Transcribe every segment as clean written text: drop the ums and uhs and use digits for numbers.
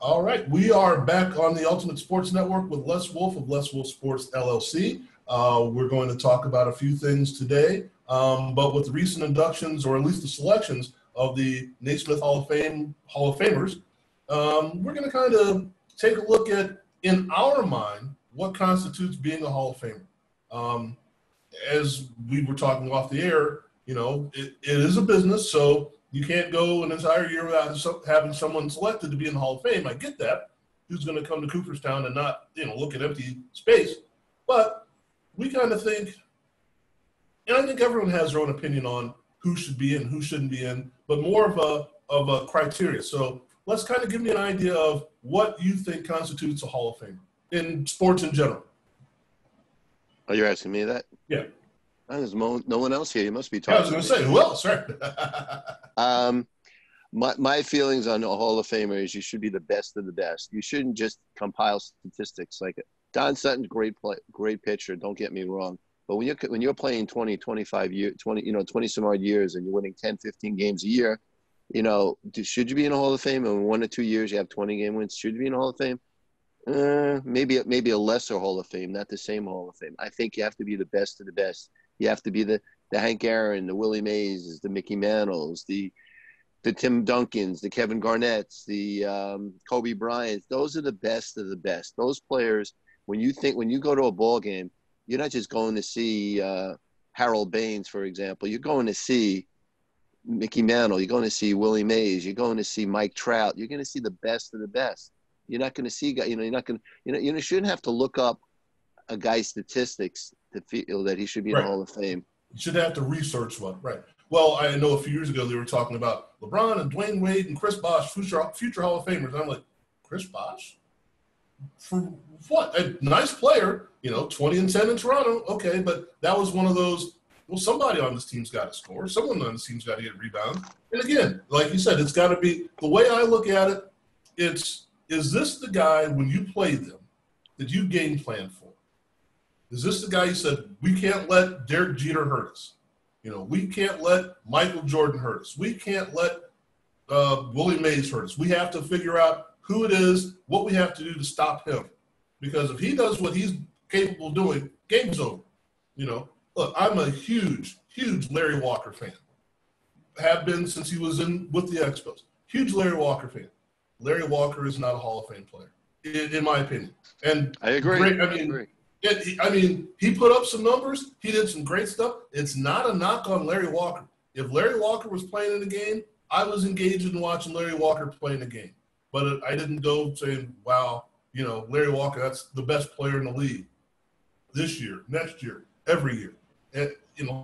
All right, we are back on the Ultimate Sports Network with Les Wolf of Les Wolf Sports LLC. We're going to talk about a few things today, but with the recent inductions, or at least the selections of the Naismith Hall of Famers, we're going to kind of take a look at, in our mind, what constitutes being a Hall of Famer. As we were talking off the air, it is a business, so you can't go an entire year without having someone selected to be in the Hall of Fame. I get that. Who's going to come to Cooperstown and not, look at empty space? But we kind of think, and I think everyone has their own opinion on who should be in, who shouldn't be in, but more of a criteria. So let's kind of give me an idea of what you think constitutes a Hall of Fame in sports in general. Oh, you're asking me that? Yeah. There's no one else here. You must be talking. I was going to say, who else, right? My feelings on a Hall of Famer is you should be the best of the best. You shouldn't just compile statistics. Like Don Sutton's great pitcher. Don't get me wrong. But when you're playing 20, 25 years, 20 some odd years, and you're winning 10, 15 games a year, should you be in a Hall of Fame? And in 1 or 2 years you have 20 game wins. Should you be in a Hall of Fame? Maybe a lesser Hall of Fame, not the same Hall of Fame. I think you have to be the best of the best. You have to be the Hank Aaron, the Willie Mays, the Mickey Mantles, the Tim Duncans, the Kevin Garnetts, the Kobe Bryants. Those are the best of the best. Those players, when you go to a ball game, you're not just going to see Harold Baines, for example. You're going to see Mickey Mantle. You're going to see Willie Mays. You're going to see Mike Trout. You're going to see the best of the best. You're not going to see, you shouldn't have to look up a guy's statistics to feel that he should be in the Hall of Fame. You should have to research one, right? Well, I know a few years ago they were talking about LeBron and Dwayne Wade and Chris Bosh, future Hall of Famers. And I'm like, Chris Bosh? For what? A nice player, 20 and 10 in Toronto. Okay, but that was one of those, well, somebody on this team's got to score. Someone on this team's got to get a rebound. And again, like you said, it's got to be, the way I look at it, is this the guy, when you play them, that you game plan for? Is this the guy you said, we can't let Derek Jeter hurt us? We can't let Michael Jordan hurt us. We can't let Willie Mays hurt us. We have to figure out who it is, what we have to do to stop him. Because if he does what he's capable of doing, game's over. Look, I'm a huge, huge Larry Walker fan. Have been since he was with the Expos. Huge Larry Walker fan. Larry Walker is not a Hall of Fame player, in my opinion. And I agree. I mean, he put up some numbers. He did some great stuff. It's not a knock on Larry Walker. If Larry Walker was playing in the game, I was engaged in watching Larry Walker play in the game. But I didn't go saying, wow, Larry Walker, that's the best player in the league this year, next year, every year. And,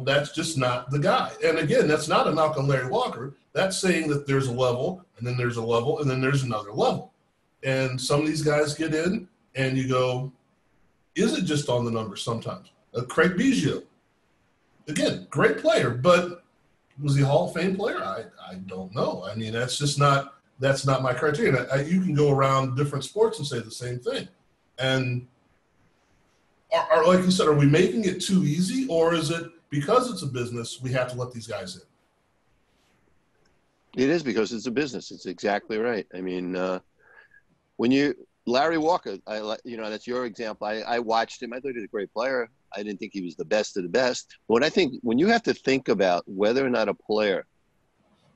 that's just not the guy. And, again, that's not a knock on Larry Walker. That's saying that there's a level, and then there's a level, and then there's another level. And some of these guys get in, and you go, is it just on the numbers sometimes? Craig Biggio, again, great player, but was he a Hall of Fame player? I don't know. I mean, that's not my criteria. You can go around different sports and say the same thing. And are like you said, are we making it too easy, or is it because it's a business we have to let these guys in? It is because it's a business. It's exactly right. I mean, Larry Walker, that's your example. I watched him. I thought he was a great player. I didn't think he was the best of the best. But when you have to think about whether or not a player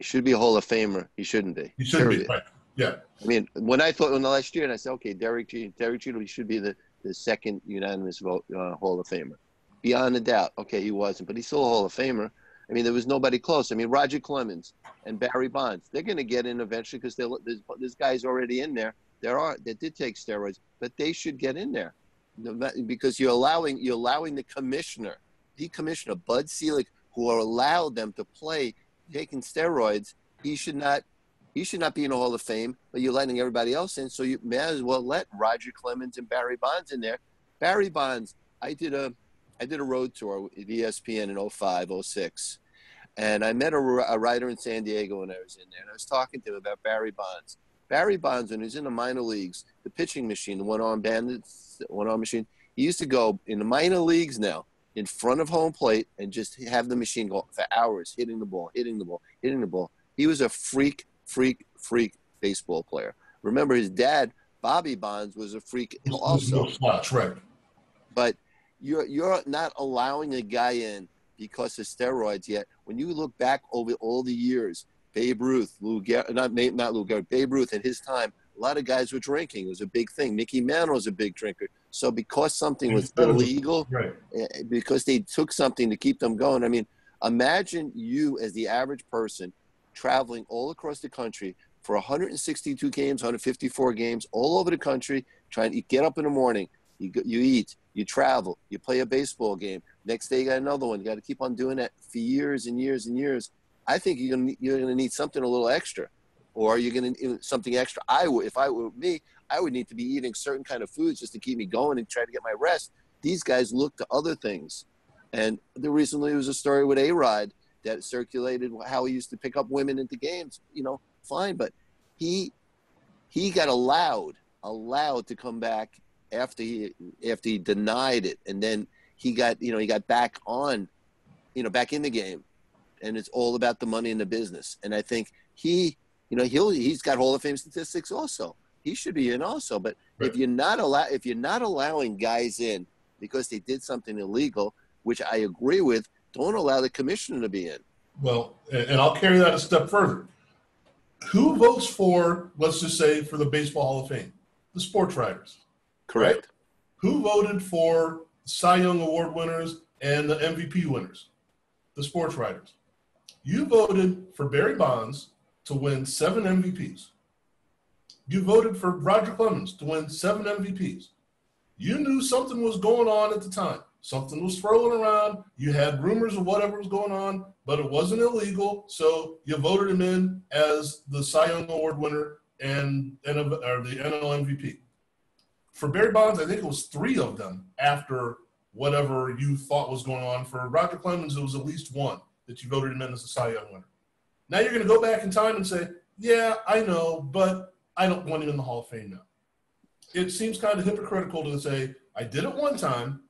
should be a Hall of Famer, he shouldn't be. He shouldn't be, right. Yeah. I mean, when I thought in the last year, and I said, okay, Derek Jeter should be the second unanimous vote Hall of Famer. Beyond a doubt. Okay, he wasn't, but he's still a Hall of Famer. I mean, there was nobody close. I mean, Roger Clemens and Barry Bonds, they're going to get in eventually because this guy's already in there. That did take steroids, but they should get in there because you're allowing the commissioner, Bud Selig, who allowed them to play taking steroids. He should not be in the Hall of Fame, but you're letting everybody else in. So you may as well let Roger Clemens and Barry Bonds in there. Barry Bonds, I did a road tour with ESPN in 05, 06. And I met a writer in San Diego when I was in there, and I was talking to him about Barry Bonds. Barry Bonds, when he was in the minor leagues, the pitching machine, the one-arm machine, he used to go in the minor leagues now in front of home plate and just have the machine go for hours, hitting the ball. He was a freak baseball player. Remember, his dad, Bobby Bonds, was a freak also. Right. But you're not allowing a guy in because of steroids yet. When you look back over all the years, Babe Ruth, Babe Ruth at his time, a lot of guys were drinking. It was a big thing. Mickey Mantle was a big drinker. So because something was illegal, right, because they took something to keep them going. I mean, imagine you as the average person traveling all across the country for 162 games, 154 games, all over the country, trying to get up in the morning, you eat, you travel, you play a baseball game. Next day you got another one. You got to keep on doing that for years and years and years. I think you're gonna need something a little extra, or you're gonna need something extra. If I were me, I would need to be eating certain kind of foods just to keep me going and try to get my rest. These guys look to other things, and there recently was a story with A-Rod that circulated how he used to pick up women into games. You know, fine, but he got allowed to come back after he denied it, and then he got back on, back in the game. And it's all about the money in the business. And I think he's got Hall of Fame statistics also. He should be in also. But right. if you're not allowing guys in because they did something illegal, which I agree with, don't allow the commissioner to be in. Well, and I'll carry that a step further. Who votes for, let's just say, for the Baseball Hall of Fame? The sports writers. Correct. Right? Who voted for Cy Young Award winners and the MVP winners? The sports writers. You voted for Barry Bonds to win 7 MVPs. You voted for Roger Clemens to win 7 MVPs. You knew something was going on at the time. Something was swirling around. You had rumors of whatever was going on, but it wasn't illegal, so you voted him in as the Cy Young Award winner and the NL MVP. For Barry Bonds, I think it was 3 of them after whatever you thought was going on. For Roger Clemens, it was at least 1 that you voted him in as a Cy Young winner. Now you're going to go back in time and say, yeah, I know, but I don't want him in the Hall of Fame now. It seems kind of hypocritical to say, I did it one time,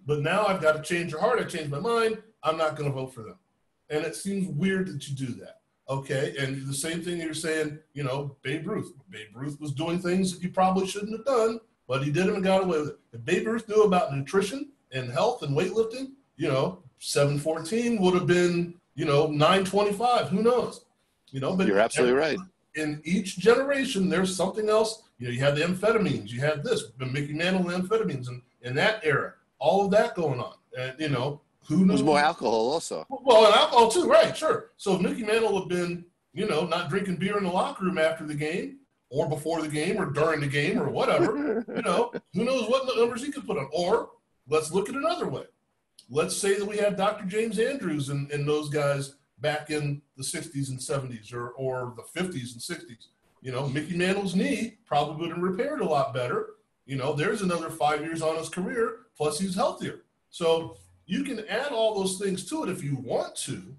but now I've got to change your heart. I changed my mind. I'm not going to vote for them. And it seems weird that you do that. Okay, and the same thing you're saying, Babe Ruth. Babe Ruth was doing things that you probably shouldn't have done, but he did them and got away with it. If Babe Ruth knew about nutrition and health and weightlifting, 714 would have been, 925. Who knows? But you're absolutely right. In each generation, there's something else. You had the amphetamines. You had this, the Mickey Mantle amphetamines in that era. All of that going on. And, who knew? There's more alcohol also. Well, and alcohol too, right, sure. So if Mickey Mantle had been, not drinking beer in the locker room after the game or before the game or during the game or whatever, who knows what numbers he could put on. Or let's look at another way. Let's say that we had Dr. James Andrews and those guys back in the 60s and 70s or the 50s and 60s. Mickey Mantle's knee probably would have repaired a lot better. There's another 5 years on his career, plus he's healthier. So you can add all those things to it if you want to,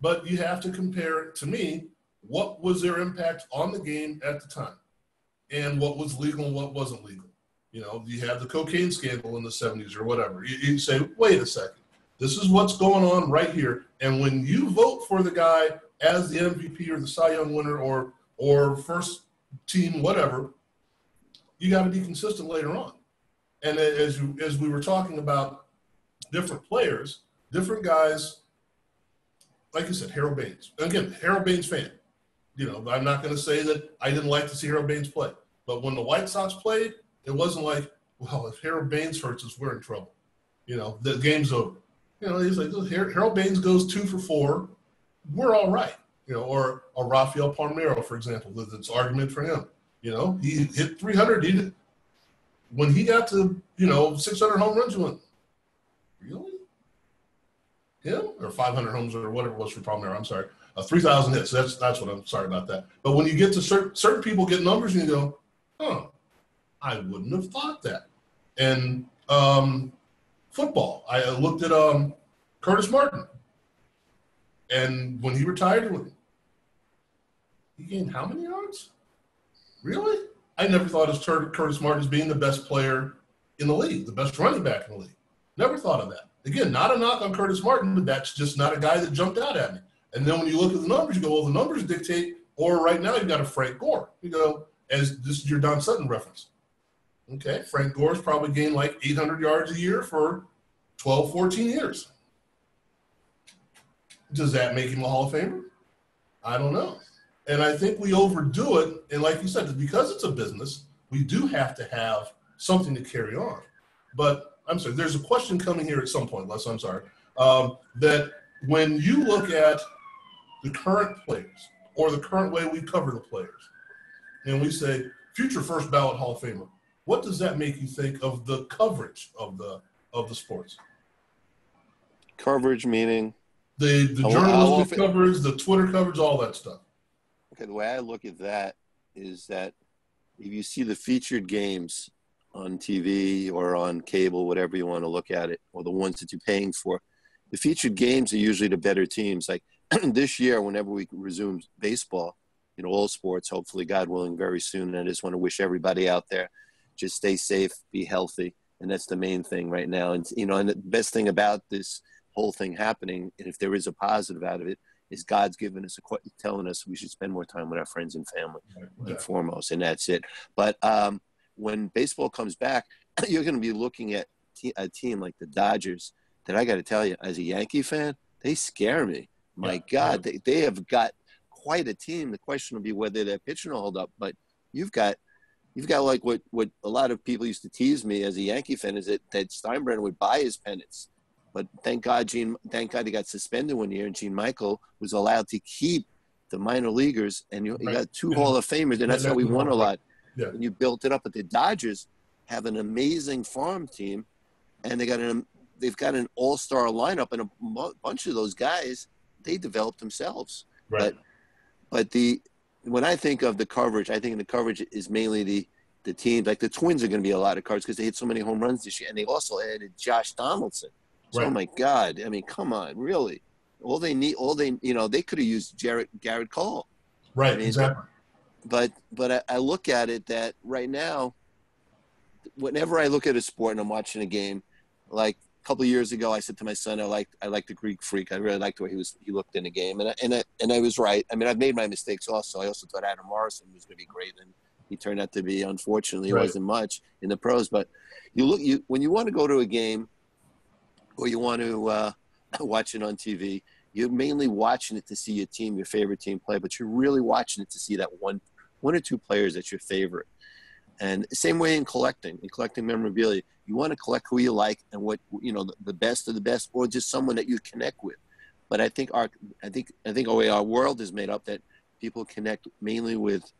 but you have to compare, to me, what was their impact on the game at the time and what was legal and what wasn't legal. You have the cocaine scandal in the 70s or whatever. You say, wait a second, this is what's going on right here. And when you vote for the guy as the MVP or the Cy Young winner or first team, whatever, you got to be consistent later on. And as we were talking about different players, different guys, like you said, Harold Baines. Again, Harold Baines fan. I'm not going to say that I didn't like to see Harold Baines play. But when the White Sox played, it wasn't like, well, if Harold Baines hurts us, we're in trouble. The game's over. He's like, Harold Baines goes 2 for 4. We're all right. Or Rafael Palmeiro, for example, that's argument for him. He hit 300. When he got to, 600 home runs, you went, really? Him? Or 500 homes or whatever it was for Palmeiro. I'm sorry. 3,000 hits. That's what I'm sorry about that. But when you get to certain people get numbers and you go, I wouldn't have thought that. And football, I looked at Curtis Martin. And when he retired, he gained how many yards? Really? I never thought of Curtis Martin as being the best player in the league, the best running back in the league. Never thought of that. Again, not a knock on Curtis Martin, but that's just not a guy that jumped out at me. And then when you look at the numbers, you go, well, the numbers dictate, or right now you've got a Frank Gore. You go, as this is your Don Sutton reference. Okay, Frank Gore's probably gained like 800 yards a year for 12, 14 years. Does that make him a Hall of Famer? I don't know. And I think we overdo it. And like you said, because it's a business, we do have to have something to carry on. But I'm sorry, there's a question coming here at some point, Les, I'm sorry, that when you look at the current players or the current way we cover the players, and we say future first ballot Hall of Famer, what does that make you think of the coverage of the sports? Coverage meaning? The journalistic coverage, the Twitter coverage, all that stuff. Okay, the way I look at that is that if you see the featured games on TV or on cable, whatever you want to look at it, or the ones that you're paying for, the featured games are usually the better teams. Like this year, whenever we resume baseball, all sports, hopefully, God willing, very soon. And I just want to wish everybody out there, just stay safe, be healthy. And that's the main thing right now. And, and the best thing about this whole thing happening, and if there is a positive out of it, is God's given us, telling us we should spend more time with our friends and family and foremost, and that's it. But when baseball comes back, you're going to be looking at a team like the Dodgers that I got to tell you, as a Yankee fan, they scare me. My God, they have got quite a team. The question will be whether their pitching will hold up. But you've got like what a lot of people used to tease me as a Yankee fan is that Steinbrenner would buy his pennants. But thank God he got suspended one year, and Gene Michael was allowed to keep the minor leaguers, and you got two Hall of Famers, and that's how we won a lot. Yeah. And you built it up. But the Dodgers have an amazing farm team, and they've got an all-star lineup, and a bunch of those guys they developed themselves. Right. But when I think of the coverage, I think the coverage is mainly the teams. Like the Twins are going to be a lot of coverage because they hit so many home runs this year, and they also added Josh Donaldson. So, oh my God! I mean, come on, really? They could have used Garrett Cole. Right, I mean, exactly. But I look at it that right now, whenever I look at a sport and I'm watching a game, like a couple of years ago, I said to my son, I like the Greek Freak. I really liked the way he looked in the game, and I was right. I mean, I've made my mistakes also. I also thought Adam Morrison was going to be great, and he turned out to be, unfortunately, wasn't much in the pros. But when you want to go to a game, or you want to watch it on TV, you're mainly watching it to see your team, your favorite team play, but you're really watching it to see that one or two players that's your favorite. And same way in collecting memorabilia. You want to collect who you like and what, the best of the best, or just someone that you connect with. But I think the way our world is made up, that people connect mainly with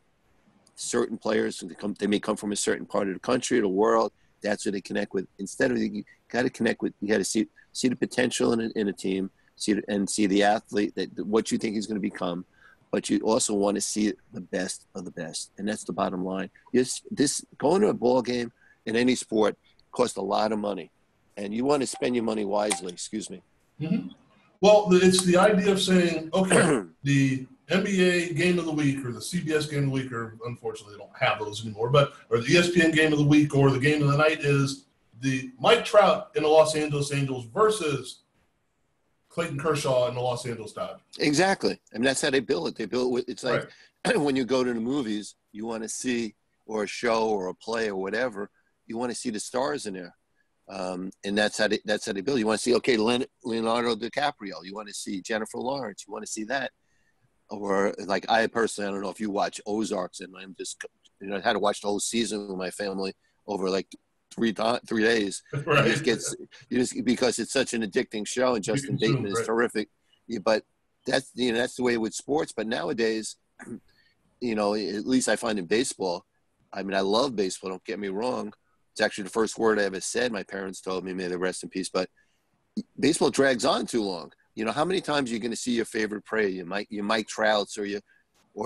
certain players. They may come from a certain part of the country or the world. That's what they connect with. Instead of, you got to connect with, you got to see the potential in a team, see the athlete, what you think he's going to become, but you also want to see the best of the best, and that's the bottom line. This going to a ball game in any sport costs a lot of money, and you want to spend your money wisely. Excuse me. Mm-hmm. Well, it's the idea of saying, okay, the NBA game of the week or the CBS game of the week, or unfortunately they don't have those anymore, or the ESPN game of the week or the game of the night is the Mike Trout in the Los Angeles Angels versus Clayton Kershaw in the Los Angeles Dodgers. Exactly. I mean, that's how they build it. They build it. It's like when you go to the movies, you want to see, or a show or a play or whatever, you want to see the stars in there. And that's how they build. You want to see, okay, Leonardo DiCaprio. You want to see Jennifer Lawrence. You want to see that. Or like I personally, I don't know if you watch Ozarks, and I'm just, I had to watch the whole season with my family over like 3 days. Right. You just because it's such an addicting show, and Justin Bateman is terrific. Yeah, but that's that's the way with sports. But nowadays, at least I find in baseball, I mean, I love baseball. Don't get me wrong. It's actually the first word I ever said. My parents told me, may they rest in peace. But baseball drags on too long. How many times are you going to see your favorite player, your Mike Trouts, or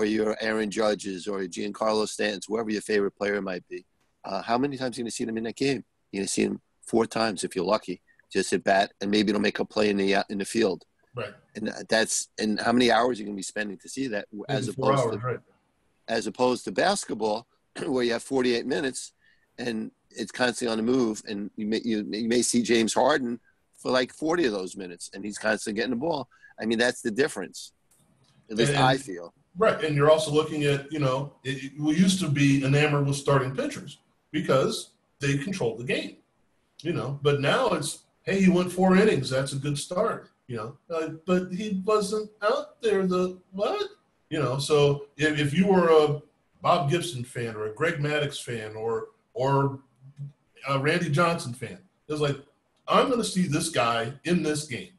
your Aaron Judges, or Giancarlo Stanton, whoever your favorite player might be? How many times are you going to see them in that game? You're going to see them 4 times if you're lucky. Just at bat, and maybe it'll make a play in the field. Right. And how many hours are you going to be spending to see that, as opposed to basketball, where you have 48 minutes, and it's constantly on the move, and you may see James Harden for like 40 of those minutes, and he's constantly getting the ball. I mean, that's the difference. At least I feel. Right, and you're also looking at, we used to be enamored with starting pitchers because they controlled the game, But now it's, hey, he went 4 innings. That's a good start, But he wasn't out there what? So if you were a Bob Gibson fan or a Greg Maddux fan or a Randy Johnson fan, it was like, I'm going to see this guy in this game.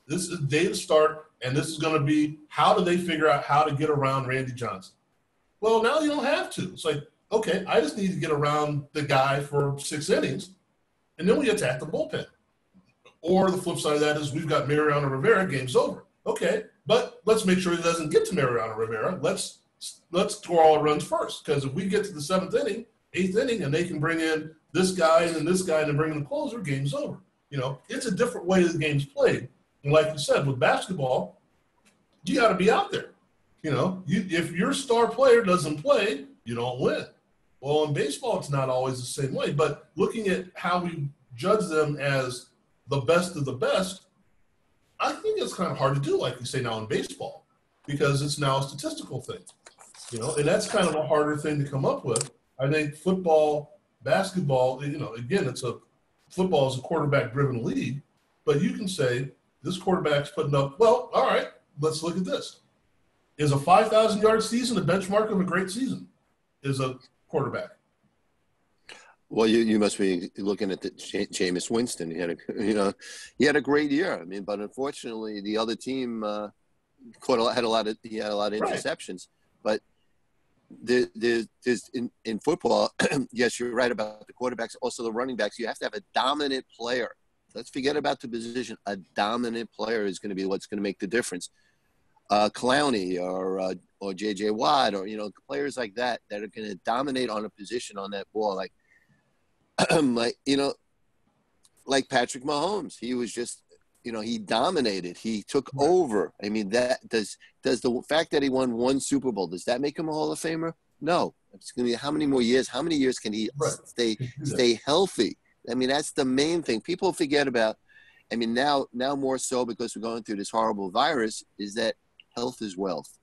This is day to start. And this is going to be, how do they figure out how to get around Randy Johnson? Well, now you don't have to. It's like, okay, I just need to get around the guy for 6 innings, and then we attack the bullpen. Or the flip side of that is we've got Mariano Rivera, game's over. Okay, but let's make sure he doesn't get to Mariano Rivera. Let's score all runs first, because if we get to the 7th inning, 8th inning, and they can bring in this guy and then this guy and then bring in the closer, game's over. It's a different way the game's played. And like you said, with basketball, you got to be out there. If your star player doesn't play, you don't win. Well, in baseball, it's not always the same way. But looking at how we judge them as the best of the best, I think it's kind of hard to do, like you say now in baseball, because it's now a statistical thing. And that's kind of a harder thing to come up with. I think football, basketball, again, football is a quarterback-driven league, but you can say, this quarterback's putting up, well, all right, let's look at this. Is a 5,000-yard season a benchmark of a great season? Is a quarterback? Well, you must be looking at the Jameis Winston. He had a great year. I mean, but unfortunately, the other team had a lot of interceptions. Right. But there's in football, yes, you're right about the quarterbacks. Also, the running backs. You have to have a dominant player. Let's forget about the position. A dominant player is going to be what's going to make the difference. Clowney or J.J. Watt or, players like that are going to dominate on a position on that ball. Like Patrick Mahomes. He was just, he dominated. He took over. I mean, that does the fact that he won 1 Super Bowl, does that make him a Hall of Famer? No. It's going to be how many more years? How many years can he stay healthy? I mean, that's the main thing. People forget about, now more so because we're going through this horrible virus, is that health is wealth.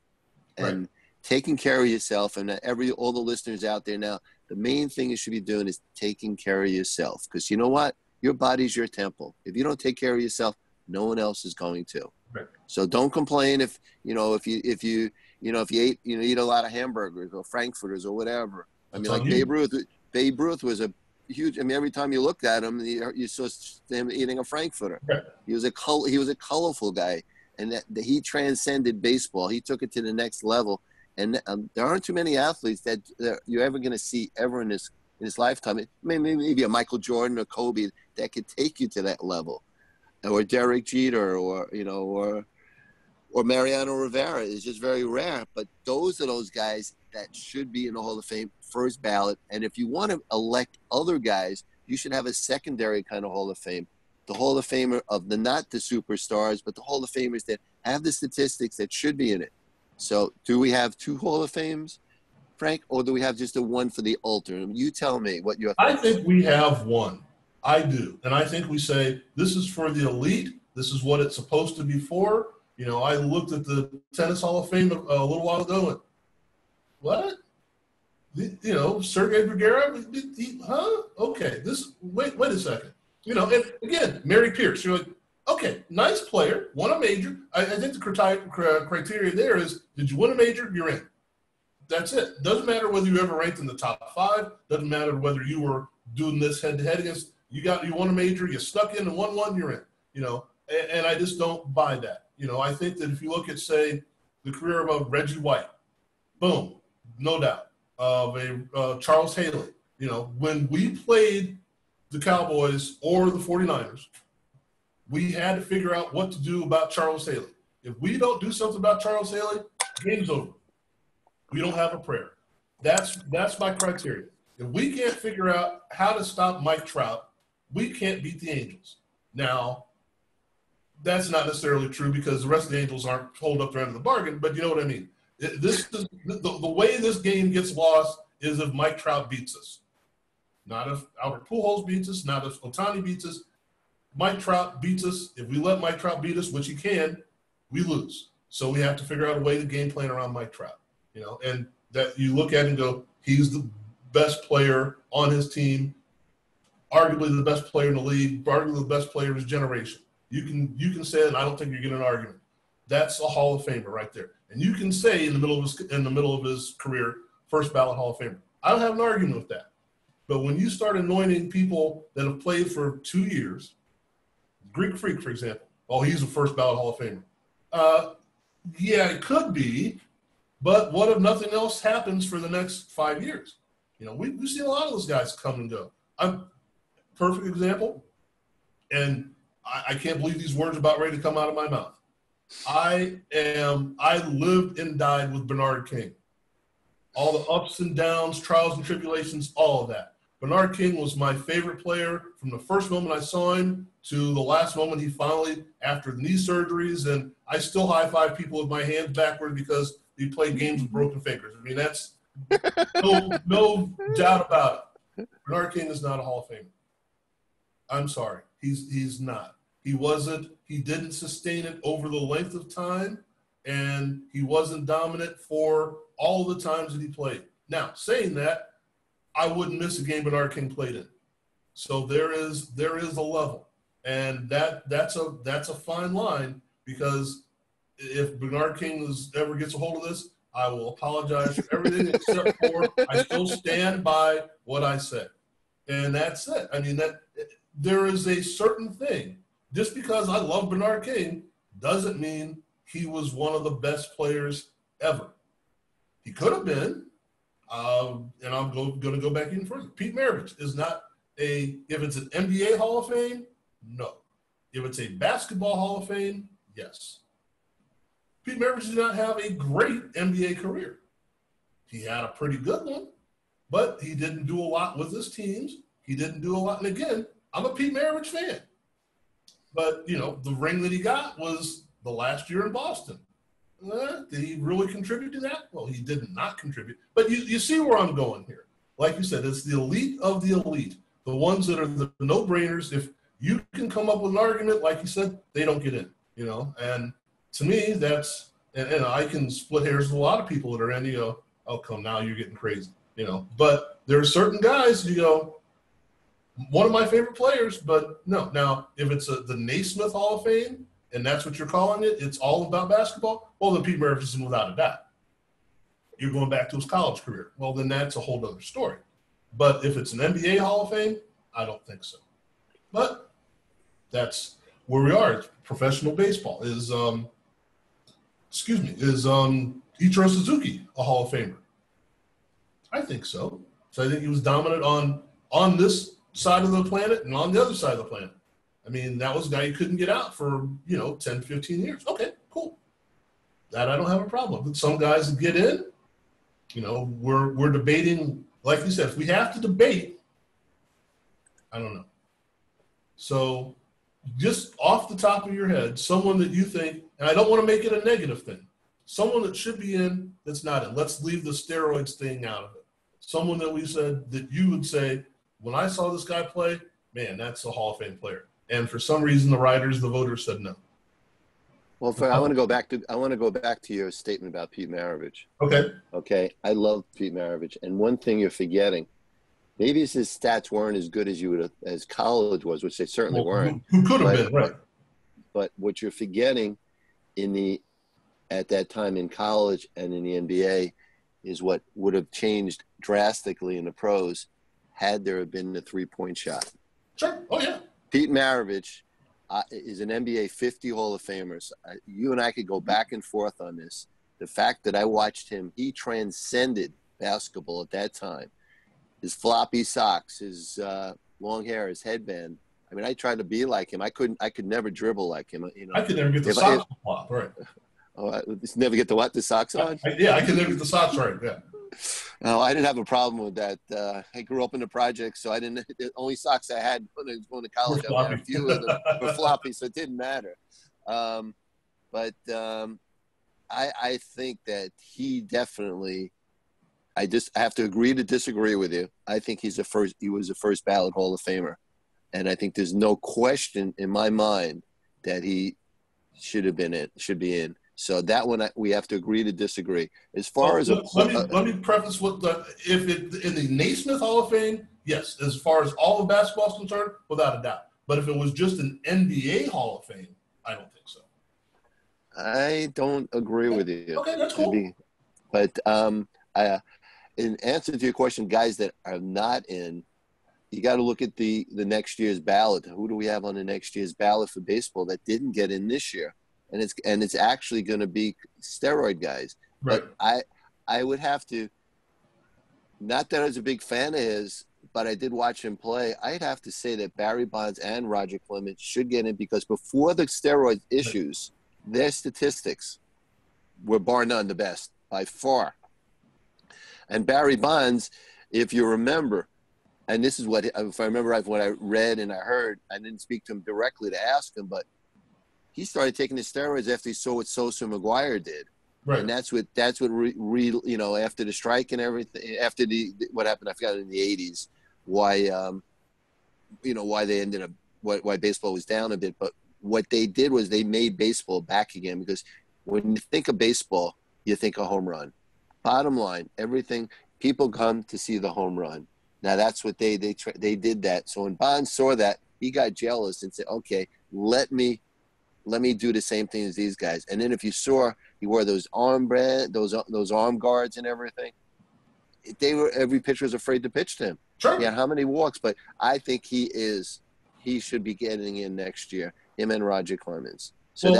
And taking care of yourself, and all the listeners out there now, the main thing you should be doing is taking care of yourself. Because you know what? Your body's your temple. If you don't take care of yourself, no one else is going to. Right. So don't complain if you eat a lot of hamburgers or frankfurters or whatever. Babe Ruth was a huge. Every time you looked at him, you saw him eating a frankfurter. Right. He was a colorful guy, and that he transcended baseball. He took it to the next level. And there aren't too many athletes that you're ever going to see ever in his lifetime. Maybe a Michael Jordan or Kobe that could take you to that level, or Derek Jeter, or Mariano Rivera is just very rare. But those are those guys that should be in the Hall of Fame, first ballot. And if you want to elect other guys, you should have a secondary kind of Hall of Fame. The Hall of Famer of not the superstars, but the Hall of Famers that have the statistics that should be in it. So do we have 2 Hall of Fames, Frank, or do we have just a one for the altar? You tell me what your thoughts. I think we have one. I do. And I think we say, this is for the elite. This is what it's supposed to be for. I looked at the Tennis Hall of Fame a little while ago and what? Sergei Bergera? Huh? Okay. Wait a second. And again, Mary Pierce, you're like, okay, nice player, won a major. I think the criteria there is, did you win a major? You're in. That's it. Doesn't matter whether you ever ranked in the top 5. Doesn't matter whether you were doing this head-to-head against. You won a major. You stuck in and won one. You're in. And I just don't buy that. I think that if you look at, say, the career of a Reggie White, boom, no doubt. Of a Charles Haley. When we played the Cowboys or the 49ers, we had to figure out what to do about Charles Haley. If we don't do something about Charles Haley, game's over. We don't have a prayer. That's my criteria. If we can't figure out how to stop Mike Trout, we can't beat the Angels. Now, that's not necessarily true because the rest of the Angels aren't hold up their end of the bargain, but you know what I mean. This is the way this game gets lost is if Mike Trout beats us. Not if Albert Pujols beats us, not if Ohtani beats us. Mike Trout beats us. If we let Mike Trout beat us, which he can, we lose. So we have to figure out a way to game plan around Mike Trout. and that you look at and go, he's the best player on his team, arguably the best player in the league, arguably the best player of his generation. You can say it, and I don't think you're getting an argument. That's a Hall of Famer right there. And you can say in the middle of his career, first ballot Hall of Famer. I don't have an argument with that. But when you start anointing people that have played for 2 years, Greek Freak, for example, he's a first ballot Hall of Famer. Yeah, it could be, but what if nothing else happens for the next 5 years? We've seen a lot of those guys come and go. Perfect example, and I can't believe these words are about ready to come out of my mouth. I lived and died with Bernard King. All the ups and downs, trials and tribulations, all of that. Bernard King was my favorite player from the first moment I saw him to the last moment he finally, after knee surgeries, and I still high-five people with my hands backward because he played games with broken fingers. I mean, that's no doubt about it. Bernard King is not a Hall of Famer. I'm sorry. He's not. He wasn't. He didn't sustain it over the length of time, and he wasn't dominant for all the times that he played. Now, saying that, I wouldn't miss a game Bernard King played in. So there is a level, and that's a fine line, because if Bernard King ever gets a hold of this, I will apologize for everything except for I still stand by what I said, and that's it. I mean, there is a certain thing. Just because I love Bernard King doesn't mean he was one of the best players ever. He could have been, and I'm going to go back even further. Pete Maravich is not if it's an NBA Hall of Fame, no. If it's a basketball Hall of Fame, yes. Pete Maravich did not have a great NBA career. He had a pretty good one, but he didn't do a lot with his teams. He didn't do a lot. And again, I'm a Pete Maravich fan. But, the ring that he got was the last year in Boston. Did he really contribute to that? Well, he did not contribute. But you see where I'm going here. Like you said, it's the elite of the elite, the ones that are the no-brainers. If you can come up with an argument, like you said, they don't get in, And to me, that's – and I can split hairs with a lot of people that are in, oh, come now, you're getting crazy, But there are certain guys, one of my favorite players, but no. Now, if it's the Naismith Hall of Fame, and that's what you're calling it, it's all about basketball, well, then Pete Maravich is without a doubt. You're going back to his college career. Well, then that's a whole other story. But if it's an NBA Hall of Fame, I don't think so. But that's where we are. It's professional baseball. Is Ichiro Suzuki a Hall of Famer? I think so. So I think he was dominant on this side of the planet and on the other side of the planet. I mean, that was a guy you couldn't get out for, 10, 15 years. Okay, cool. That I don't have a problem with. Some guys that get in, we're debating, like you said, if we have to debate, I don't know. So just off the top of your head, someone that you think, and I don't want to make it a negative thing, someone that should be in that's not in. Let's leave the steroids thing out of it. Someone that we said that you would say, when I saw this guy play, man, that's a Hall of Fame player. And for some reason, the voters said no. Well, I want to go back to your statement about Pete Maravich. Okay. I love Pete Maravich, and one thing you're forgetting, maybe his stats weren't as good as college was, which they certainly weren't. Who could have been, right? But what you're forgetting at that time in college and in the NBA is what would have changed drastically in the pros had there been a three-point shot. Sure. Oh, yeah. Pete Maravich is an NBA 50 Hall of Famers. You and I could go back and forth on this. The fact that I watched him, he transcended basketball at that time. His floppy socks, his long hair, his headband. I mean, I tried to be like him. I could never dribble like him. I could never get the socks to flop, right. Oh, never get the what? The socks on? I could never get the socks right, yeah. No, I didn't have a problem with that. I grew up in the project, so the only socks I had when I was going to college, I had a few of them were floppy, so it didn't matter. But I think that he definitely, I have to agree to disagree with you. I think he was a first ballot Hall of Famer. And I think there's no question in my mind that he should be in. So that one we have to agree to disagree. As far Well, as let me preface with if it in the Naismith Hall of Fame, yes, as far as all of basketball is concerned, without a doubt. But if it was just an NBA Hall of Fame, I don't think so. I don't agree with you. Okay, that's cool. But in answer to your question, guys that are not in, you got to look at the next year's ballot. Who do we have on the next year's ballot for baseball that didn't get in this year? And it's actually going to be steroid guys. Right. But I would have to, not that I was a big fan of his, but I did watch him play. I'd have to say that Barry Bonds and Roger Clemens should get in, because before the steroid issues, their statistics were bar none the best by far. And Barry Bonds, if you remember, and this is what, if I remember right, what I read and I heard, I didn't speak to him directly to ask him, but he started taking the steroids after he saw what Sosa and McGuire did. Right. And that's what you know, after the strike and everything, after what happened, I forgot, in the 80s, why, you know, why they ended up, why baseball was down a bit. But what they did was they made baseball back again, because when you think of baseball, you think of home run. Bottom line, everything, people come to see the home run. Now that's what they did that. So when Bonds saw that, he got jealous and said, okay, let me do the same thing as these guys. And then if you saw, he wore those arm guards and everything. Every pitcher was afraid to pitch to him. Sure. Yeah, how many walks? But I think he should be getting in next year. Him and Roger Clemens. So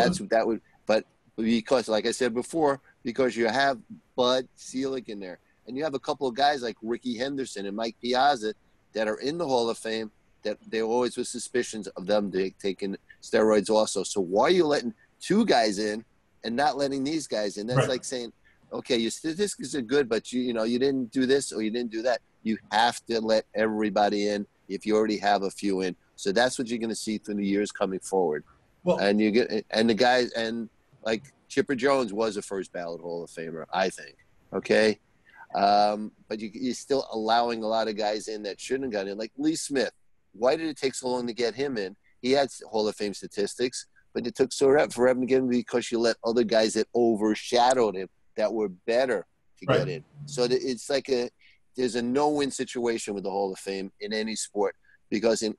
but because, like I said before, because you have Bud Selig in there, and you have a couple of guys like Ricky Henderson and Mike Piazza that are in the Hall of Fame, that there always was suspicions of them taking steroids also. So why are you letting two guys in and not letting these guys in? That's right. Like saying, okay, your statistics are good, but you didn't do this or you didn't do that. You have to let everybody in if you already have a few in. So that's what you're going to see through the years coming forward. Well, and the guys, and like Chipper Jones was a first ballot Hall of Famer, I think. Okay. But you're still allowing a lot of guys in that shouldn't have gotten in, like Lee Smith. Why did it take so long to get him in? He had Hall of Fame statistics, but it took forever to get him because you let other guys that overshadowed him that were better to get in. So it's like there's a no-win situation with the Hall of Fame in any sport, because in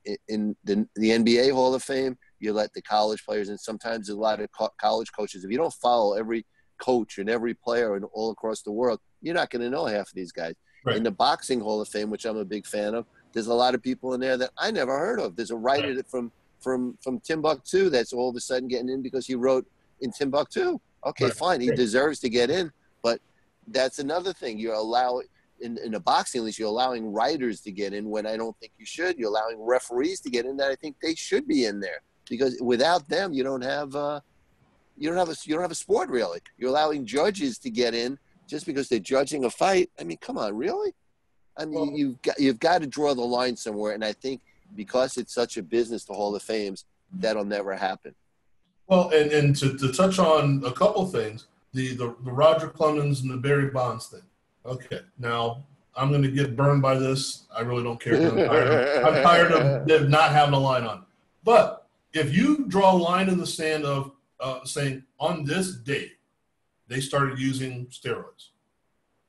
the NBA Hall of Fame, you let the college players, and sometimes a lot of college coaches, if you don't follow every coach and every player and all across the world, you're not going to know half of these guys. Right. In the Boxing Hall of Fame, which I'm a big fan of, there's a lot of people in there that I never heard of. There's a writer from Timbuktu that's all of a sudden getting in because he wrote in Timbuktu. Okay, fine. He deserves to get in. But that's another thing. You're allowing, in the boxing league, you're allowing writers to get in when I don't think you should. You're allowing referees to get in that I think they should be in there, because without them, you don't have a sport, really. You're allowing judges to get in just because they're judging a fight. I mean, come on, really? I mean, you've got to draw the line somewhere, and I think because it's such a business, the Hall of Fames, that'll never happen. Well, and to touch on a couple of things, the Roger Clemens and the Barry Bonds thing. Okay, now I'm going to get burned by this. I really don't care. I'm tired of not having a line on it. But if you draw a line in the sand of saying on this day they started using steroids,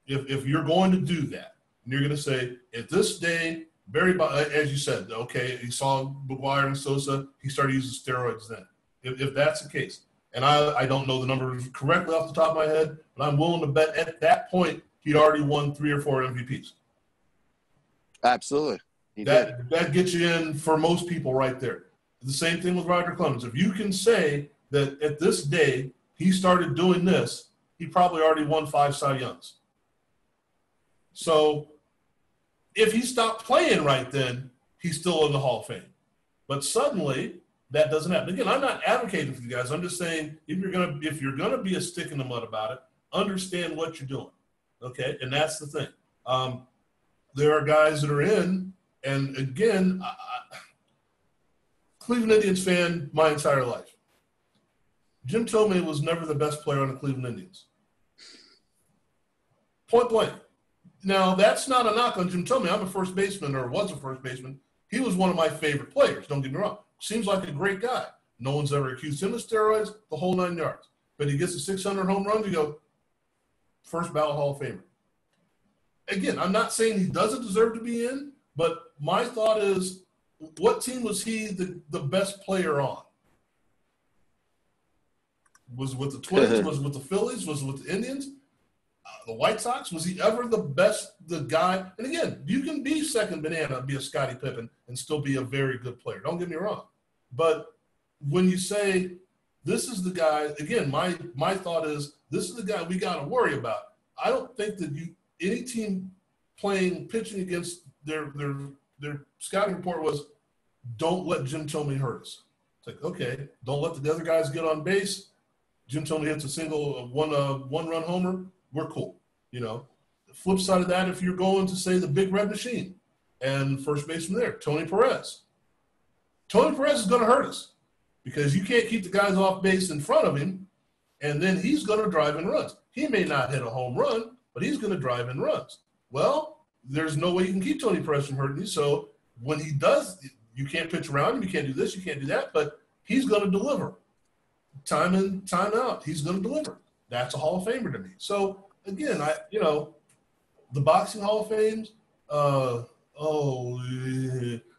if you're going to do that, and you're going to say, at this day, Barry Bonds, as you said, okay, he saw McGuire and Sosa, he started using steroids then. If that's the case, and I don't know the numbers correctly off the top of my head, but I'm willing to bet at that point he'd already won 3 or 4 MVPs. Absolutely. That gets you in for most people right there. The same thing with Roger Clemens. If you can say that at this day he started doing this, he probably already won 5 Cy Youngs. So if he stopped playing right then, he's still in the Hall of Fame. But suddenly that doesn't happen. Again, I'm not advocating for you guys. I'm just saying if you're gonna be a stick in the mud about it, understand what you're doing. Okay, and that's the thing. There are guys that are in, and again, Cleveland Indians fan my entire life. Jim Thome was never the best player on the Cleveland Indians. Point blank. Now, that's not a knock on Jim Thome. I'm a first baseman, or was a first baseman. He was one of my favorite players, don't get me wrong. Seems like a great guy. No one's ever accused him of steroids, the whole 9 yards. but he gets a 600 home runs, you go, first ballot Hall of Famer. Again, I'm not saying he doesn't deserve to be in, but my thought is, what team was he the best player on? Was it with the Twins? Was it with the Phillies? Was it with the Indians? The White Sox? Was he ever the guy? And again, you can be second banana, be a Scottie Pippen, and still be a very good player. Don't get me wrong. But when you say, this is the guy, again, my thought is, this is the guy we got to worry about. I don't think that any team pitching against their scouting report was, don't let Jim Thome hurt us. It's like, okay, don't let the other guys get on base. Jim Thome hits a single one-run homer, we're cool. The flip side of that, if you're going to say the big red machine and first baseman there, Tony Perez. Tony Perez is going to hurt us because you can't keep the guys off base in front of him, and then he's going to drive in runs. He may not hit a home run, but he's going to drive in runs. Well, there's no way you can keep Tony Perez from hurting you, so when he does, you can't pitch around him, you can't do this, you can't do that, but he's going to deliver. Time in, time out, he's going to deliver. That's a Hall of Famer to me. So, again, the boxing Hall of Fames,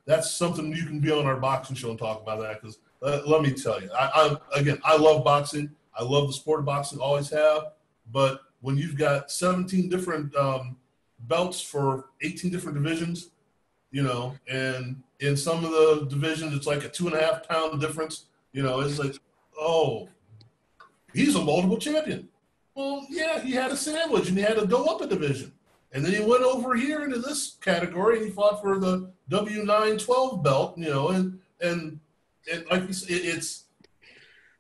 that's something you can be on our boxing show and talk about that because let me tell you, I love boxing. I love the sport of boxing, always have. But when you've got 17 different belts for 18 different divisions, and in some of the divisions, it's like a 2.5 pound difference, it's like, oh, he's a multiple champion. Well, yeah, he had a sandwich and he had to go up a division. And then he went over here into this category and he fought for the W912 belt, and like you said,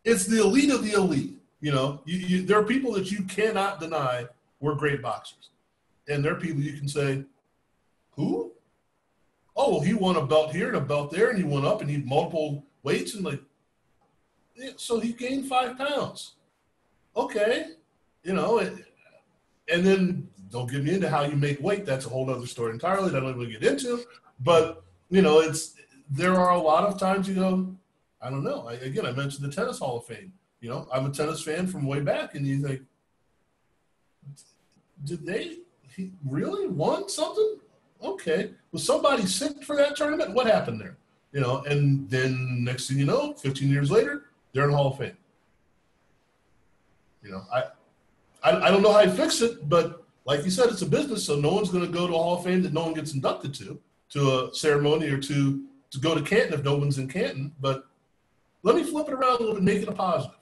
it's the elite of the elite. There are people that you cannot deny were great boxers. And there are people you can say, who? Oh, well, he won a belt here and a belt there, and he went up and he had multiple weights and so he gained 5 pounds. Okay. And then don't get me into how you make weight. That's a whole other story entirely that I don't even get into. But, there are a lot of times you go, I don't know. I mentioned the Tennis Hall of Fame. I'm a tennis fan from way back, and you think, he really won something? Okay. Was somebody sick for that tournament? What happened there? And then next thing you know, 15 years later, they're in the Hall of Fame. I don't know how you fix it, but like you said, it's a business, so no one's going to go to a Hall of Fame that no one gets inducted to a ceremony or to go to Canton if no one's in Canton. But let me flip it around a little bit and make it a positive.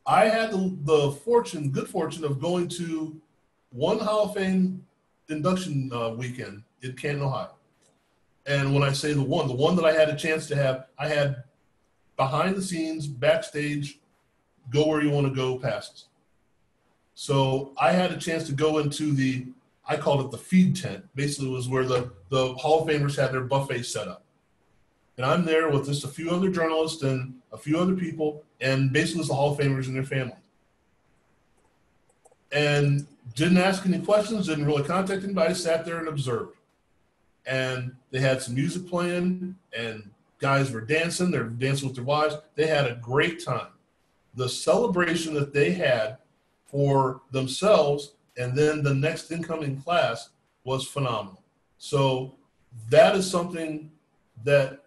I had the good fortune of going to one Hall of Fame induction weekend in Canton, Ohio. And when I say the one that I had a chance to have, I had behind the scenes, backstage, go where you want to go passes. So I had a chance to go into I called it the feed tent. Basically, it was where the Hall of Famers had their buffet set up. And I'm there with just a few other journalists and a few other people, and basically it's the Hall of Famers and their family. And didn't ask any questions, didn't really contact anybody, sat there and observed. And they had some music playing, and guys were dancing. They're dancing with their wives. They had a great time. The celebration that they had for themselves and then the next incoming class was phenomenal. So that is something that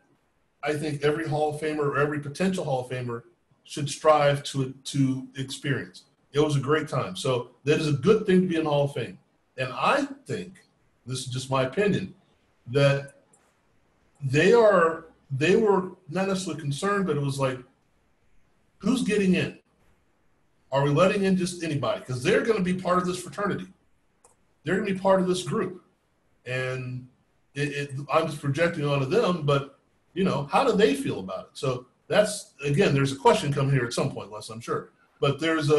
I think every Hall of Famer or every potential Hall of Famer should strive to experience. It was a great time. So that is a good thing to be in the Hall of Fame. And I think, this is just my opinion, that they were not necessarily concerned, but it was like, who's getting in? Are we letting in just anybody? Because they're going to be part of this fraternity. They're going to be part of this group. And I'm just projecting onto them, but, how do they feel about it? So that's, again, there's a question coming here at some point, Les, I'm sure. But there's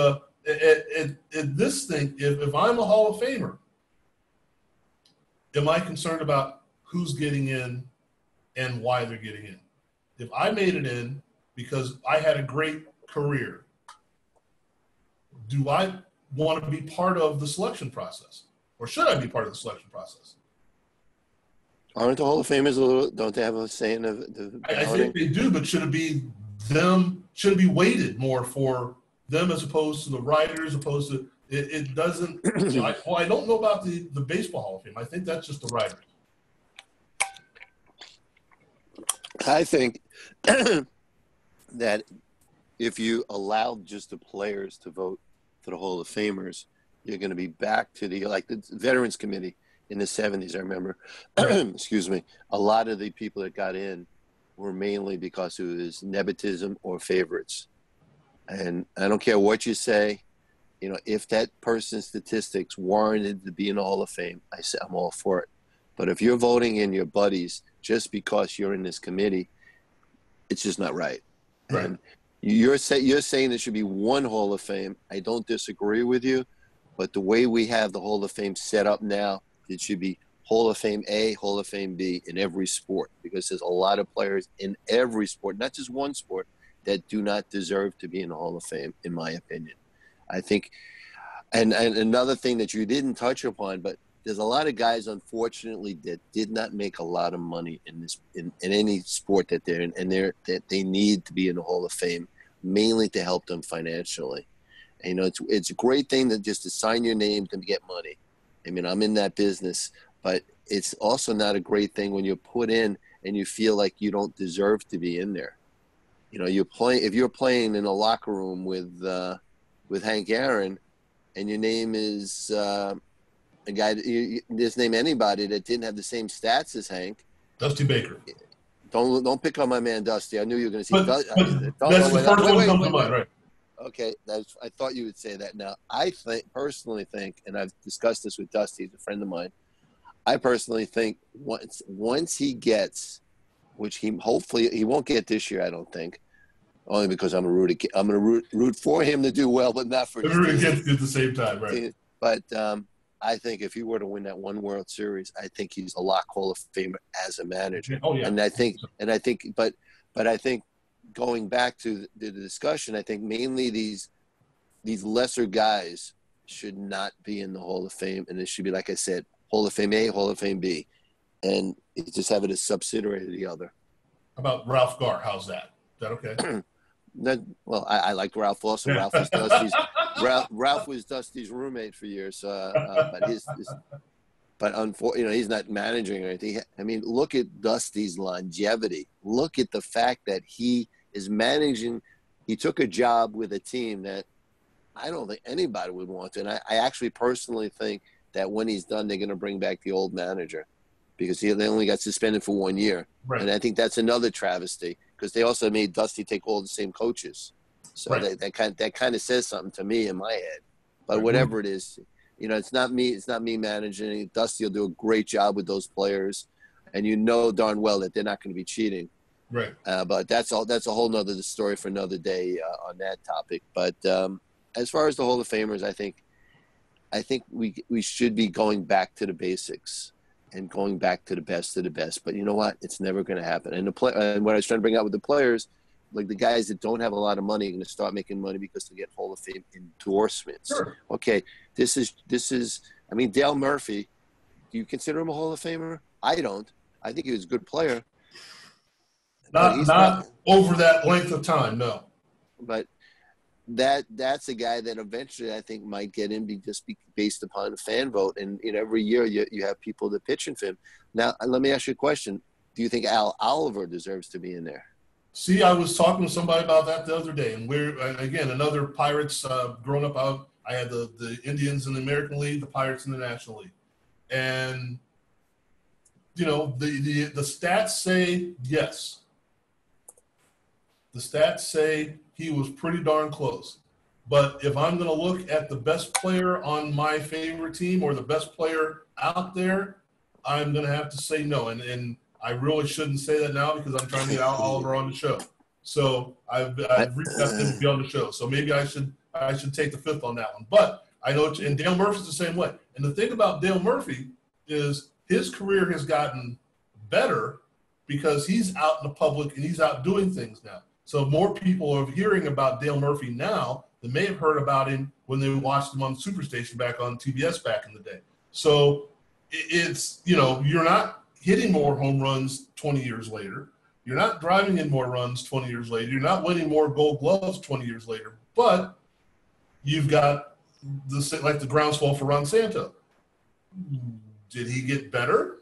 this thing, if I'm a Hall of Famer, am I concerned about who's getting in and why they're getting in? If I made it in because I had a great career, do I want to be part of the selection process? Or should I be part of the selection process? Aren't the Hall of Famers don't they have a say in the I think they do, but should it be them? Should it be weighted more for them as opposed to the writers, opposed to it doesn't. I don't know about the Baseball Hall of Fame. I think that's just the writers. I think that if you allowed just the players to vote for the Hall of Famers, you're going to be back to the Veterans Committee in the 70s. I remember, excuse me, a lot of the people that got in were mainly because it was nepotism or favorites. And I don't care what you say, if that person's statistics warranted to be in the Hall of Fame, I say I'm all for it. But if you're voting in your buddies just because you're in this committee, it's just not right. Right. And you're saying there should be one Hall of Fame. I don't disagree with you, but the way we have the Hall of Fame set up now, it should be Hall of Fame A, Hall of Fame B in every sport, because there's a lot of players in every sport, not just one sport, that do not deserve to be in the Hall of Fame, in my opinion. I think, and another thing that you didn't touch upon, but there's a lot of guys, unfortunately, that did not make a lot of money in any sport that they're in, and that they need to be in the Hall of Fame, mainly to help them financially. And, it's a great thing to just to sign your name to get money. I mean, I'm in that business, but it's also not a great thing when you're put in and you feel like you don't deserve to be in there. If you're playing in a locker room with Hank Aaron, and your name is a guy, just name anybody that didn't have the same stats as Hank. Dusty Baker. Don't pick on my man Dusty. I knew you were going to say. That's the first one comes to mind, right? Okay, I thought you would say that. Now, I personally think, and I've discussed this with Dusty, he's a friend of mine. I personally think once he gets, which he hopefully he won't get this year, I don't think, only because I'm going to root for him to do well, but not for. Root against you at the same time, right? But I think if he were to win that one World Series, I think he's a lock Hall of Famer as a manager. Oh yeah. And I think, but I think going back to the discussion, I think mainly these lesser guys should not be in the Hall of Fame, and it should be, like I said, Hall of Fame A, Hall of Fame B, and just have it as subsidiary to the other. How about Ralph Garr? How's that? Is that okay? Well, I liked Ralph also. Ralph was Dusty's roommate for years, but unfortunately, he's not managing or anything. I mean, look at Dusty's longevity. Look at the fact that he is managing. He took a job with a team that I don't think anybody would want to. And I actually personally think that when he's done, they're going to bring back the old manager, because they only got suspended for 1 year. Right. And I think that's another travesty, because they also made Dusty take all the same coaches. So right. that kind of says something to me in my head. But right. Whatever it is, it's not me. It's not me managing. Dusty will do a great job with those players, and darn well that they're not going to be cheating. Right. But that's a whole nother story for another day on that topic. But as far as the Hall of Famers, I think we should be going back to the basics and going back to the best of the best. But you know what? It's never going to happen. And and what I was trying to bring out with the players, like the guys that don't have a lot of money are going to start making money because they get Hall of Fame endorsements. Sure. Okay, this is. I mean, Dale Murphy. Do you consider him a Hall of Famer? I don't. I think he was a good player. Not over that length of time, no. But that's a guy that eventually I think might get in just based upon a fan vote. And every year you have people that pitch in for him. Now, let me ask you a question. Do you think Al Oliver deserves to be in there? See, I was talking to somebody about that the other day. And we're, again, another Pirates growing up. I had the Indians in the American League, the Pirates in the National League. And, the stats say yes. The stats say he was pretty darn close. But if I'm going to look at the best player on my favorite team or the best player out there, I'm going to have to say no. And I really shouldn't say that now because I'm trying to get Al Oliver on the show. So I've reached out to him to be on the show. So maybe I should take the fifth on that one. But I know, and Dale Murphy's the same way. And the thing about Dale Murphy is his career has gotten better because he's out in the public and he's out doing things now. So more people are hearing about Dale Murphy now than may have heard about him when they watched him on Superstation back on TBS back in the day. So it's, you're not hitting more home runs 20 years later. You're not driving in more runs 20 years later. You're not winning more gold gloves 20 years later. But You've got the groundswell for Ron Santo. Did he get better?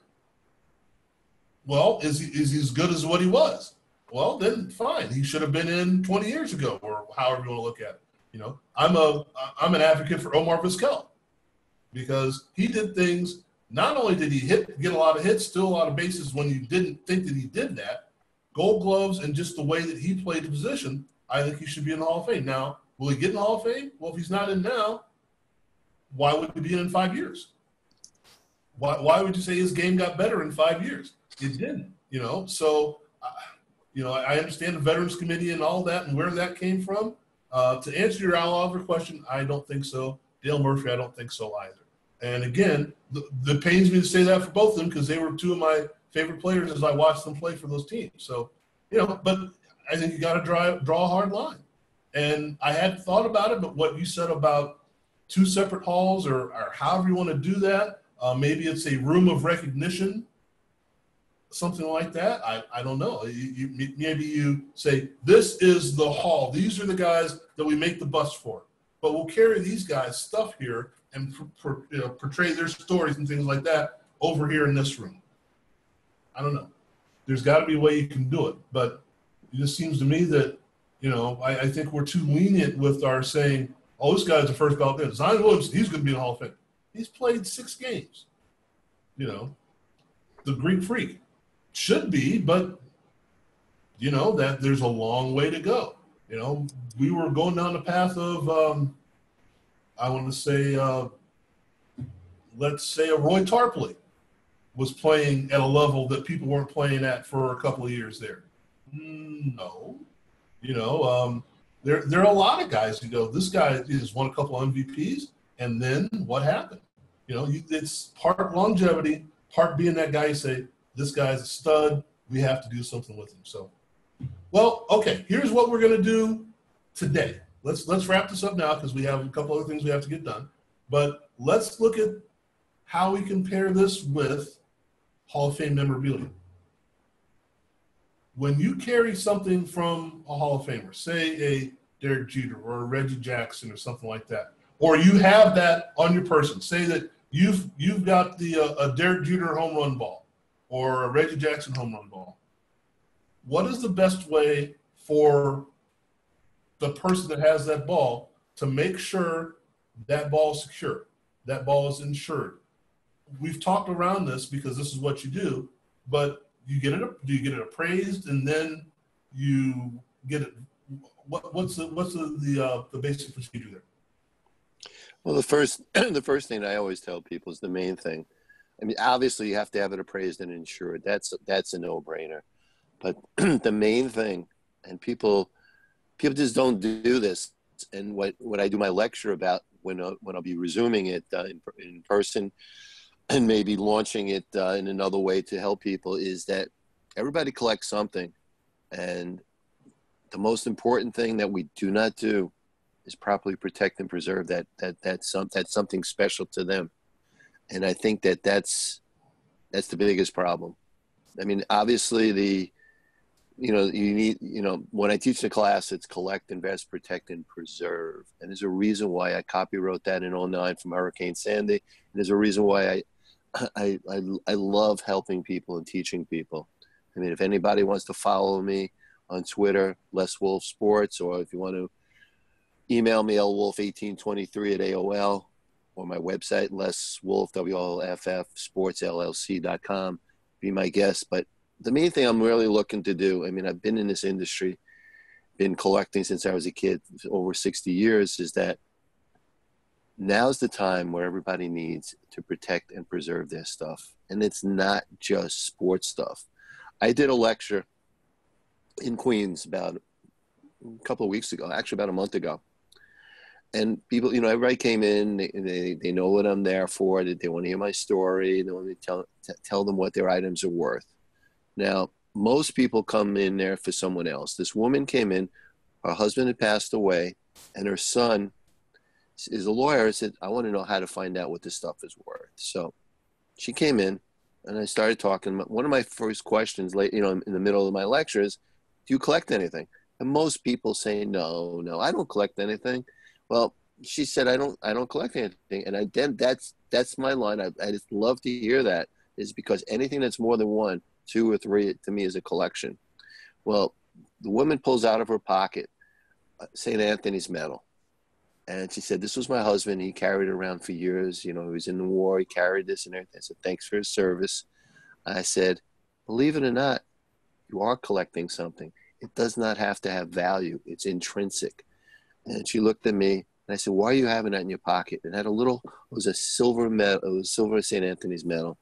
Well, is he as good as what he was? Well, then fine. He should have been in 20 years ago, or however you want to look at it. You know, I'm an advocate for Omar Vizquel because he did things. Not only did he get a lot of hits, still a lot of bases when you didn't think that he did that. Gold Gloves and just the way that he played the position, I think he should be in the Hall of Fame. Now, will he get in the Hall of Fame? Well, if he's not in now, why would he be in 5 years? Why would you say his game got better in 5 years? It didn't, you know. So, you know, I understand the Veterans Committee and all that and where that came from. To answer your Al Oliver question, I don't think so. Dale Murphy, I don't think so either. And again, it pains me to say that for both of them because they were two of my favorite players as I watched them play for those teams. So, you know, but I think you got to draw a hard line. And I hadn't thought about it, but what you said about two separate halls or however you want to do that, maybe it's a room of recognition, something like that. I don't know. Maybe you say, this is the hall. These are the guys that we make the bust for. But we'll carry these guys' stuff here and portray their stories and things like that over here in this room. I don't know. There's got to be a way you can do it. But it just seems to me that, you know, I think we're too lenient with our saying, oh, this guy's the first ballot man. Zion Williamson, he's going to be in the Hall of Fame. He's played 6 games. You know, the Greek Freak should be, but, you know, that there's a long way to go. You know, we were going down the path of, I want to say, let's say a Roy Tarpley was playing at a level that people weren't playing at for a couple of years there. No. You know, there are a lot of guys who go, this guy has won a couple of MVPs, and then what happened? You know, it's part longevity, part being that guy you say, this guy's a stud, we have to do something with him. So, well, okay, here's what we're going to do today. Let's wrap this up now because we have a couple other things we have to get done. But let's look at how we compare this with Hall of Fame memorabilia. When you carry something from a Hall of Famer, say a Derek Jeter or a Reggie Jackson or something like that, or you have that on your person, say that you've got a Derek Jeter home run ball or a Reggie Jackson home run ball, what is the best way for the person that has that ball to make sure that ball is secure, that ball is insured? We've talked around this because this is what you do, but do you get it appraised and then you get it? What's the basic procedure there? Well, the first thing I always tell people is the main thing. I mean, obviously you have to have it appraised and insured. That's a no-brainer. But the main thing, and people just don't do this. And what I do my lecture about when I'll be resuming it in person and maybe launching it in another way to help people is that everybody collects something. And the most important thing that we do not do is properly protect and preserve that's something special to them. And I think that's the biggest problem. I mean, obviously when I teach the class, it's collect, invest, protect, and preserve. And there's a reason why I copywrote that in 2009 from Hurricane Sandy. And there's a reason why I love helping people and teaching people. I mean, if anybody wants to follow me on Twitter, Les Wolf Sports, or if you want to email me, lwolf1823 at AOL, or my website, leswolf, WLFF, sportsllc.com, be my guest. But the main thing I'm really looking to do, I mean, I've been in this industry, been collecting since I was a kid, over 60 years, is that now's the time where everybody needs to protect and preserve their stuff. And it's not just sports stuff. I did a lecture in Queens about a couple of weeks ago, actually about a month ago. And people, everybody came in, they know what I'm there for. They want to hear my story. They want me to tell them what their items are worth. Now, most people come in there for someone else. This woman came in, her husband had passed away, and her son is a lawyer and said, I want to know how to find out what this stuff is worth. So she came in, and I started talking. One of my first questions, in the middle of my lecture is, do you collect anything? And most people say, no, I don't collect anything. Well, she said, I don't collect anything. And then that's my line. I just love to hear that, is because anything that's more than one, two or three, to me is a collection. Well, the woman pulls out of her pocket St. Anthony's medal. And she said, this was my husband. He carried it around for years. You know, he was in the war. He carried this and everything. I said, thanks for his service. I said, believe it or not, you are collecting something. It does not have to have value. It's intrinsic. And she looked at me and I said, why are you having that in your pocket? It had it was a silver medal. It was silver St. Anthony's medal.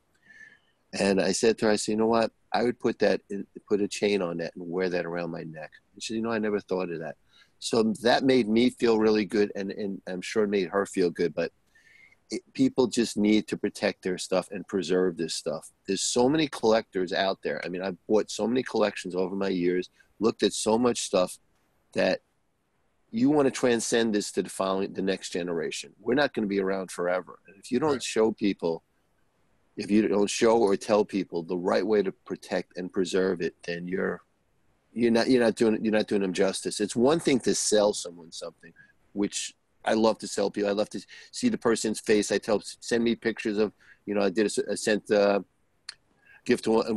And I said to her, I said, you know what? I would put a chain on that and wear that around my neck. And she said, you know, I never thought of that. So that made me feel really good. And I'm sure it made her feel good, but people just need to protect their stuff and preserve this stuff. There's so many collectors out there. I mean, I've bought so many collections over my years, looked at so much stuff, that you want to transcend this to the next generation. We're not going to be around forever. And if you don't show people, if you don't show or tell people the right way to protect and preserve it, then you're not doing them justice. It's one thing to sell someone something, which I love to sell people. I love to see the person's face. Send me pictures of, you know, I sent a gift to one of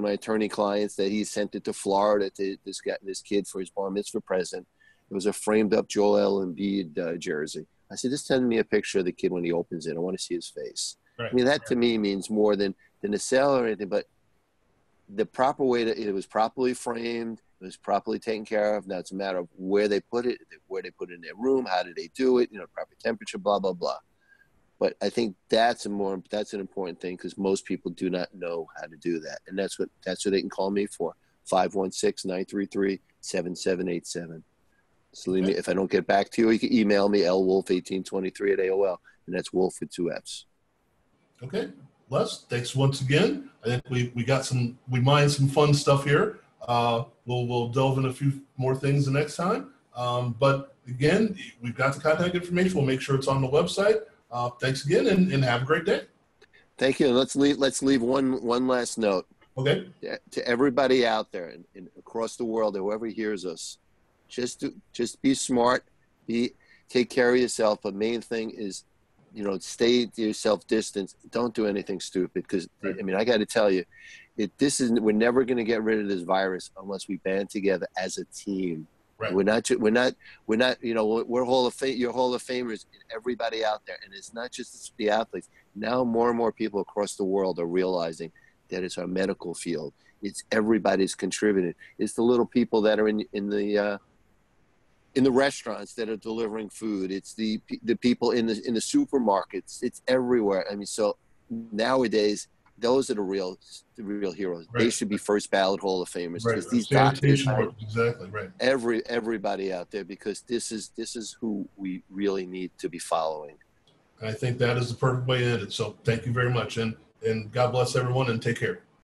my attorney clients, that he sent it to Florida to this kid for his bar mitzvah present. It was a framed up Joel Embiid jersey. I said, just send me a picture of the kid when he opens it. I want to see his face. Right. I mean, that to me means more than the sale or anything, but the proper way it was properly framed, it was properly taken care of. Now it's a matter of where they put it in their room, how did they do it, you know, proper temperature, blah, blah, blah. But I think that's an important thing, because most people do not know how to do that. And that's what they can call me for, 516-933-7787. So leave me, if I don't get back to you, you can email me, lwolf1823 at AOL, and that's Wolf with 2 Fs. Okay. Les, thanks once again. I think we mined some fun stuff here. We'll delve in a few more things the next time. But again, we've got the contact information. We'll make sure it's on the website. Thanks again, and have a great day. Thank you. Let's leave one last note. Okay. To everybody out there and across the world, whoever hears us, just be smart, take care of yourself. But main thing is, you know, stay to yourself distance. Don't do anything stupid, because I mean, I got to tell you, we're never going to get rid of this virus unless we band together as a team. Right. We're not, you know, you're Hall of Famers, and everybody out there. And it's not just the athletes. Now more and more people across the world are realizing that it's our medical field. It's everybody's contributing. It's the little people that are in the restaurants that are delivering food. It's the people in the supermarkets. It's everywhere. I mean, so nowadays, those are the real heroes. Right. They should be first ballot Hall of Famers, because these doctors, exactly right. Everybody out there, because this is who we really need to be following. I think that is the perfect way to end it. So thank you very much, and God bless everyone, and take care.